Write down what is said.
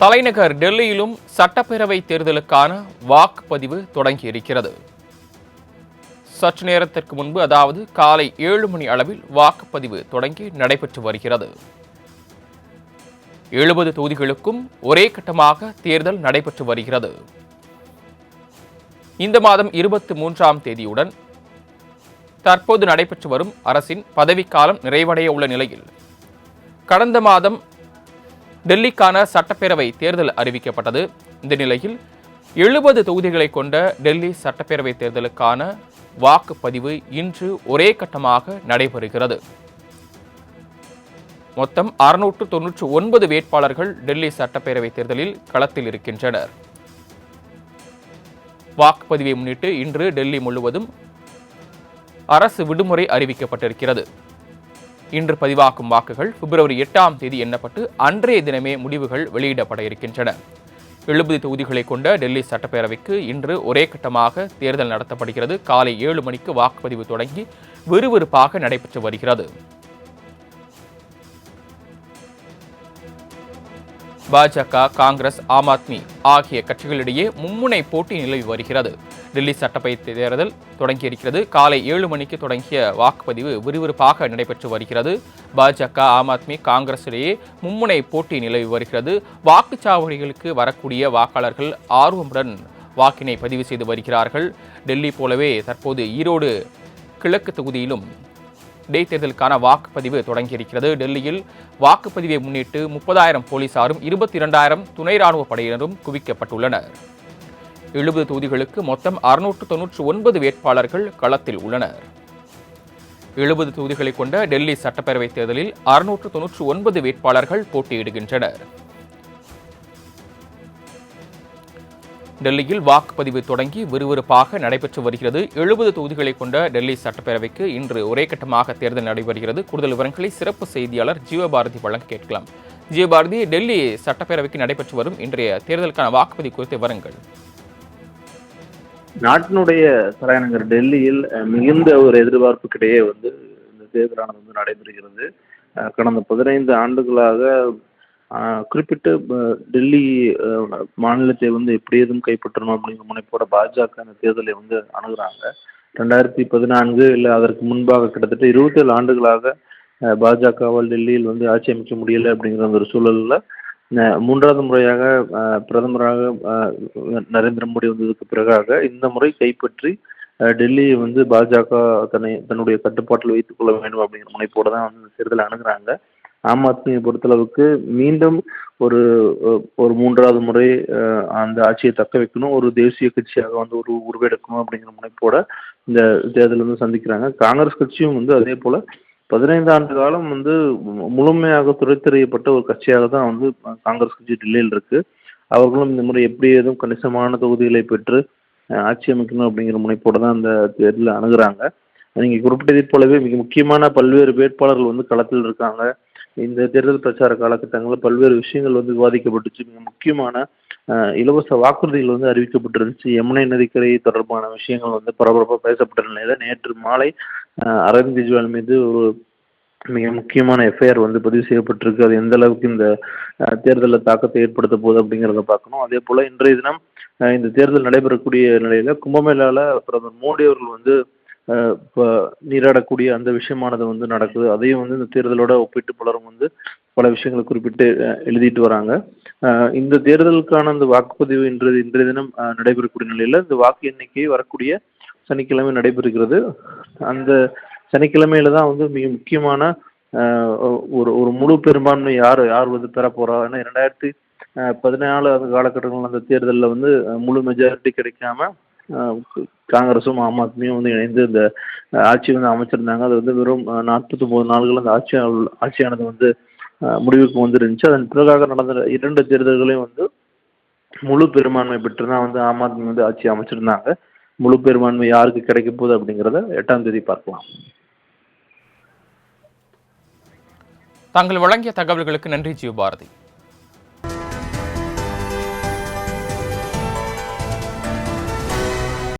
தலைநகர் டெல்லியிலும் சட்டப்பேரவை தேர்தலுக்கான வாக்குப்பதிவு தொடங்கியிருக்கிறது. சற்று நேரத்திற்கு முன்பு, அதாவது காலை 7 மணி அளவில் வாக்குப்பதிவு தொடங்கி நடைபெற்று வருகிறது. 70 தொகுதிகளுக்கும் ஒரே கட்டமாக தேர்தல் நடைபெற்று வருகிறது. இந்த மாதம் 23ஆம் தேதியுடன் தற்போது நடைபெற்று வரும் அரசின் பதவிக்காலம் நிறைவடைய உள்ள நிலையில், கடந்த மாதம் டெல்லிக்கான சட்டப்பேரவை தேர்தல் அறிவிக்கப்பட்டது. இந்த நிலையில் 70 தொகுதிகளை கொண்ட டெல்லி சட்டப்பேரவை தேர்தலுக்கான வாக்குப்பதிவு இன்று ஒரே கட்டமாக நடைபெறுகிறது. மொத்தம் 699 வேட்பாளர்கள் டெல்லி சட்டப்பேரவை தேர்தலில் களத்தில் இருக்கின்றனர். வாக்குப்பதிவை முன்னிட்டு இன்று டெல்லி முழுவதும் அரசு விடுமுறை அறிவிக்கப்பட்டிருக்கிறது. இன்று பதிவாகும் வாக்குகள் பிப்ரவரி 8ஆம் தேதி எண்ணப்பட்டு அன்றைய தினமே முடிவுகள் வெளியிடப்பட இருக்கின்றன. 70 தொகுதிகளை கொண்ட டெல்லி சட்டப்பேரவைக்கு இன்று ஒரே கட்டமாக தேர்தல் நடத்தப்படுகிறது. காலை 7 மணிக்கு வாக்குப்பதிவு தொடங்கி விறுவிறுப்பாக நடைபெற்று வருகிறது. பாஜக, காங்கிரஸ், ஆம் ஆத்மி ஆகிய கட்சிகளிடையே மும்முனை போட்டி நிலவி வருகிறது. டெல்லி சட்டப்பேரவை தேர்தல் தொடங்கியிருக்கிறது. காலை 7 மணிக்கு தொடங்கிய வாக்குப்பதிவு விறுவிறுப்பாக நடைபெற்று வருகிறது. பாஜக, ஆம் ஆத்மி, காங்கிரஸ் இடையே மும்முனை போட்டி நிலவி வருகிறது. வாக்குச்சாவடிகளுக்கு வரக்கூடிய வாக்காளர்கள் ஆர்வமுடன் வாக்கினை பதிவு செய்து வருகிறார்கள். டெல்லி போலவே தற்போது ஈரோடு கிழக்கு தொகுதியிலும் இடைத்தேர்தலுக்கான வாக்குப்பதிவு தொடங்கியிருக்கிறது. டெல்லியில் வாக்குப்பதிவை முன்னிட்டு 30,000 போலீசாரும் 22,000 துணை ராணுவ படையினரும் குவிக்கப்பட்டுள்ளனர். 70 தொகுதிகளுக்கு மொத்தம் 699 வேட்பாளர்கள் களத்தில் உள்ளனர். 70 தொகுதிகளை கொண்ட டெல்லி சட்டப்பேரவை தேர்தலில் 699 வேட்பாளர்கள் போட்டியிடுகின்றனர். டெல்லியில் வாக்குப்பதிவு தொடங்கி விறுவிறுப்பாக நடைபெற்று வருகிறது. 70 தொகுதிகளை கொண்ட டெல்லி சட்டப்பேரவைக்கு இன்று ஒரே கட்டமாக தேர்தல் நடைபெறுகிறது. கூடுதல் விவரங்களை சிறப்பு செய்தியாளர் ஜீவபாரதி வழங்க கேட்கலாம். ஜீவபாரதி, டெல்லி சட்டப்பேரவைக்கு நடைபெற்று வரும் இன்றைய தேர்தலுக்கான வாக்குப்பதிவு குறித்த விவரங்கள். நாட்டினுடைய தலைநகர் டெல்லியில் மிகுந்த ஒரு எதிர்பார்ப்புக்கிடையே இந்த தேர்தலானது நடைபெறுகிறது. கடந்த 15 ஆண்டுகளாக குறிப்பிட்ட டெல்லி மாநிலத்தை எப்படி எதுவும் கைப்பற்றணும் அப்படிங்கிற முனைப்போட பாஜக இந்த தேர்தலை அணுகுறாங்க. 2014 இல்லை அதற்கு முன்பாக கிட்டத்தட்ட 27 ஆண்டுகளாக பாஜகவால் டெல்லியில் ஆட்சி அமைக்க முடியலை அப்படிங்கிற ஒரு சூழலில் 3வது முறையாக பிரதமராக நரேந்திர மோடி வந்ததுக்கு பிறகாக இந்த முறை கைப்பற்றி டெல்லியை பாஜக தன்னுடைய கட்டுப்பாட்டில் வைத்துக் கொள்ள வேண்டும் அப்படிங்கிற முனைப்போட தான் இந்த தேர்தலை அணுகுறாங்க. ஆம் ஆத்மியை பொறுத்தளவுக்கு மீண்டும் ஒரு 3வது முறை அந்த ஆட்சியை தக்க வைக்கணும், ஒரு தேசிய கட்சியாக உருவெடுக்கணும் அப்படிங்கிற முனைப்போட இந்த தேர்தல் சந்திக்கிறாங்க. காங்கிரஸ் கட்சியும் அதே போல 15 ஆண்டு காலம் முழுமையாக துறைத்தெறியப்பட்ட ஒரு கட்சியாக தான் காங்கிரஸ் கட்சி டெல்லியில் இருக்கு. அவர்களும் இந்த முறை எப்படி ஏதும் கணிசமான தொகுதிகளை பெற்று ஆட்சி அமைக்கணும் அப்படிங்கிற முனைப்போட தான் இந்த தேர்தலில் அணுகுறாங்க. நீங்க குறிப்பிட்டதை போலவே மிக முக்கியமான பல்வேறு வேட்பாளர்கள் களத்தில் இருக்காங்க. இந்த தேர்தல் பிரச்சார காலகட்டங்களில் பல்வேறு விஷயங்கள் விவாதிக்கப்பட்டுச்சு. மிக முக்கியமான இலவச வாக்குறுதிகள் அறிவிக்கப்பட்டிருந்துச்சு. யமுனை நதிக்கரை தொடர்பான விஷயங்கள் பரபரப்பாக பேசப்பட்ட நிலையில நேற்று மாலை அரவிந்த் கெஜ்ரிவால் மீது ஒரு மிக முக்கியமான எஃப்ஐஆர் பதிவு செய்யப்பட்டிருக்கு. அது எந்த அளவுக்கு இந்த தேர்தலில் தாக்கத்தை ஏற்படுத்த போகுது அப்படிங்கிறத பார்க்கணும். அதே போல இன்றைய தினம் இந்த தேர்தல் நடைபெறக்கூடிய நிலையில கும்பமேளால பிரதமர் மோடி அவர்கள் இப்போ நீராடக்கூடிய அந்த விஷயமானது நடக்குது. அதையும் இந்த தேர்தலோட ஒப்பிட்டு பலரும் பல விஷயங்களை குறிப்பிட்டு எழுதிட்டு வராங்க. இந்த தேர்தலுக்கான அந்த வாக்குப்பதிவு இன்றைய தினம் நடைபெறக்கூடிய நிலையில இந்த வாக்கு எண்ணிக்கை வரக்கூடிய சனிக்கிழமை நடைபெறுகிறது. அந்த சனிக்கிழமையில தான் மிக முக்கியமான ஒரு முழு பெரும்பான்மை யார் பெற போறா. ஏன்னா 2014 அந்த காலகட்டங்கள் அந்த தேர்தலில் முழு மெஜாரிட்டி கிடைக்காம காங்கிரஸும் ஆம் ஆத்மியும் இணைந்து இந்த ஆட்சி அமைச்சிருந்தாங்க. அது வெறும் 49 நாள்கள் அந்த ஆட்சியானது முடிவுக்கு இருந்துச்சு. அதன் பிறகாக நடந்த 2 தேர்தல்களையும் முழு பெரும்பான்மை பெற்று தான் ஆம் ஆத்மி ஆட்சி அமைச்சிருந்தாங்க. முழு பெரும்பான்மை யாருக்கு கிடைக்க போகுது அப்படிங்கிறத 8ஆம் தேதி பார்க்கலாம். தாங்கள் வழங்கிய தகவல்களுக்கு நன்றி ஜீவபாரதி.